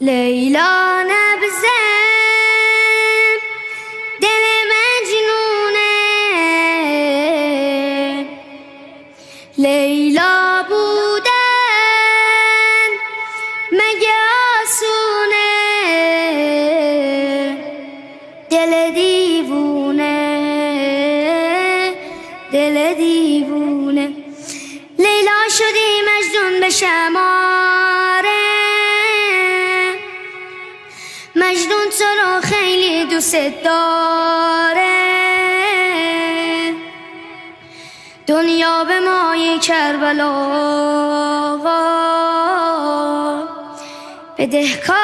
لیلا نبزه دل مجنونه، لیلا بودن مگه آسونه، دل دیوونه، دل دیوونه. لیلا شدی مجنون به شماره، مجنون تو رو خیلی دوست داره، دنیا به مای کربلا بدهکاره،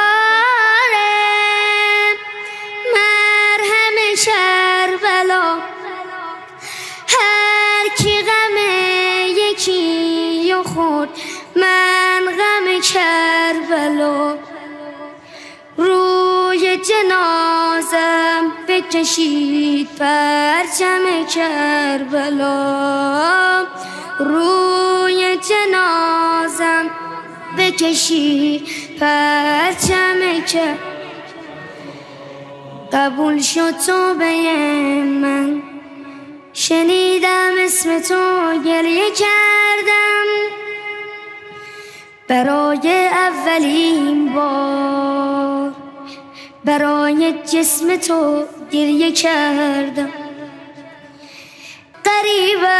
مرهم کربلا هر کی غم یکی و خود، من غم کربلا. روی جنازم بکشید پرچم کربلا، روی جنازم بکشید پرچم کربلا. قبول شد توبه من، شنیدم اسم تو گریه کردم، برای اولین بار برای جسم تو گریه کردم. غریبه